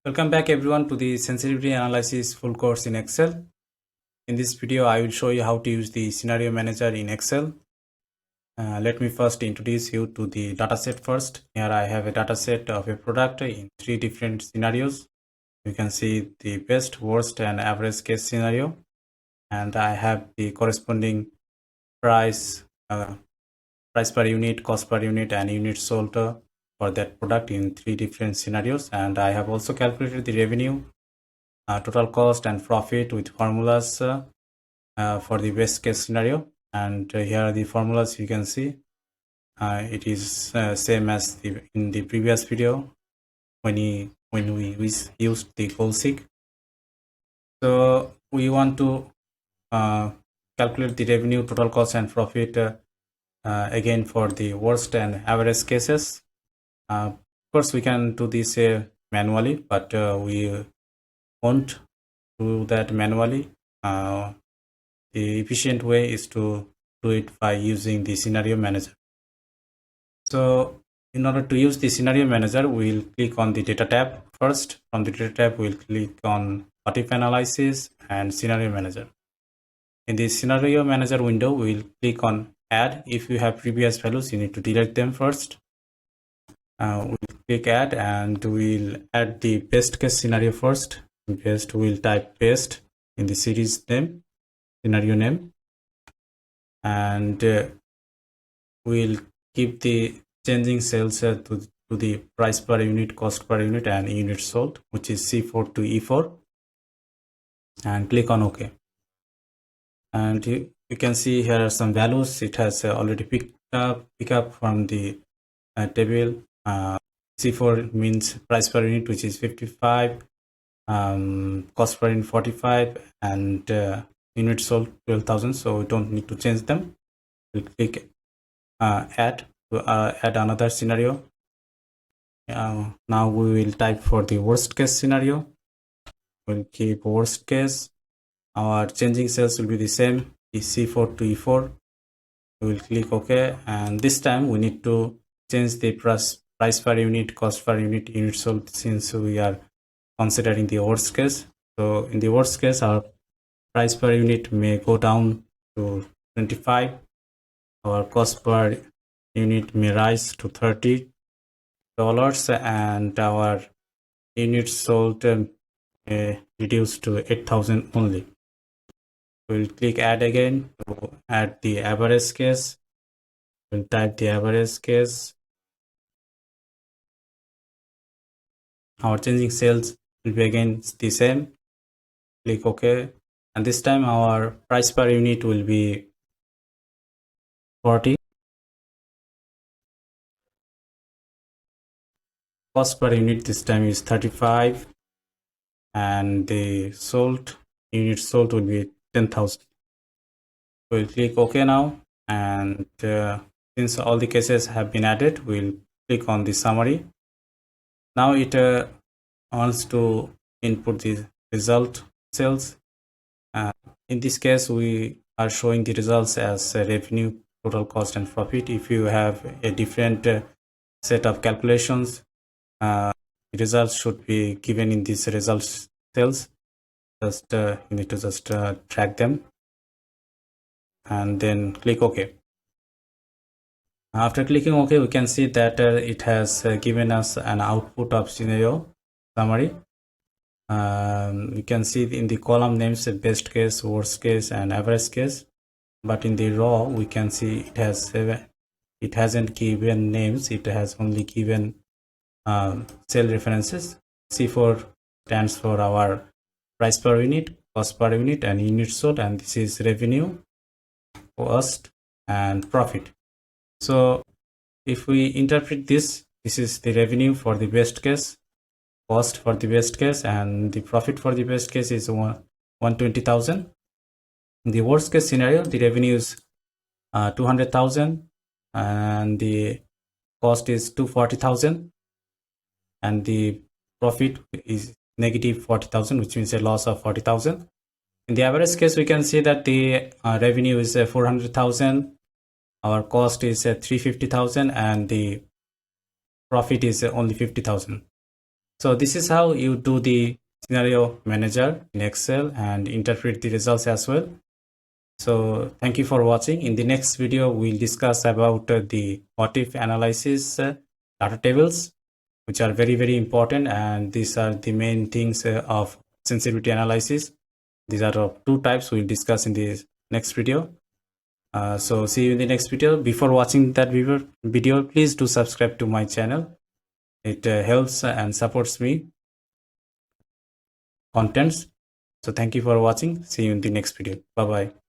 Welcome back everyone to the sensitivity analysis full course in Excel. In this video, I will show you how to use the scenario manager in Excel. Let me first introduce you to the dataset first. Here I have a dataset of a product in 3 different scenarios. You can see the best, worst and average case scenario. And I have the corresponding price per unit, cost per unit and units sold for that product in 3 different scenarios. And I have also calculated the revenue, total cost and profit with formulas for the best case scenario. And here are the formulas. You can see it is same as in the previous video when we used the goal seek. So we want to calculate the revenue, total cost and profit again for the worst and average cases. Of course we can do this manually, but we won't do that manually. The efficient way is to do it by using the scenario manager. So in order to use the scenario manager, we'll click on the data tab first. From the data tab, we'll click on what if analysis and scenario manager. In the scenario manager window, we'll click on add. If you have previous values, you need to delete them first. We'll click add and we'll add the best case scenario first. Best, we'll type best in the series name, scenario name, and we'll keep the changing cells to the price per unit, cost per unit and units sold, which is C4 to E4, and click on OK. And you can see here are some values. It has already picked up from the table. C4 means price per unit, which is 55, cost per unit 45, and units sold 12,000. So we don't need to change them. We'll click add to add another scenario. Now we will type for the worst case scenario. We'll keep worst case. Our changing cells will be the same, C4 to E4. We will click OK, and this time we need to change the price per unit, cost per unit, units sold, since we are considering the worst case. So in the worst case, our price per unit may go down to 25. Our cost per unit may rise to $30, and our units sold may reduce to 8,000 only. We'll click add again to add the average case. We'll type the average case. Our changing cells will be again the same. Click OK, and this time our price per unit will be 40. Cost per unit this time is 35, and the units sold will be 10,000. We'll click OK now, and since all the cases have been added, we'll click on the summary. Now it wants to input the result cells. In this case, we are showing the results as revenue, total cost and profit. If you have a different set of calculations, the results should be given in these results cells. Just you need to just track them and then click OK. After clicking OK, we can see that it has given us an output of scenario summary. You can see in the column names best case, worst case and average case, but in the row we can see it hasn't given names. It has only given cell references. C4 stands for our price per unit, cost per unit and units sold, and this is revenue, cost and profit. So if we interpret this is the revenue for the best case, cost for the best case, and the profit for the best case is 120,000. In the worst case scenario, the revenue is 200,000 and the cost is 240,000 and the profit is negative 40,000, which means a loss of 40,000. In the average case, we can see that the revenue is 400,000, our cost is 350,000 and the profit is only 50,000. So this is how you do the scenario manager in Excel and interpret the results as well. So thank you for watching. In the next video, we'll discuss about the what if analysis data tables, which are very important, and these are the main things of sensitivity analysis. These are of two types we'll discuss in the next video. So see you in the next video. Before watching that video, please do subscribe to my channel. It helps and supports me contents. So thank you for watching. See you in the next video. Bye bye.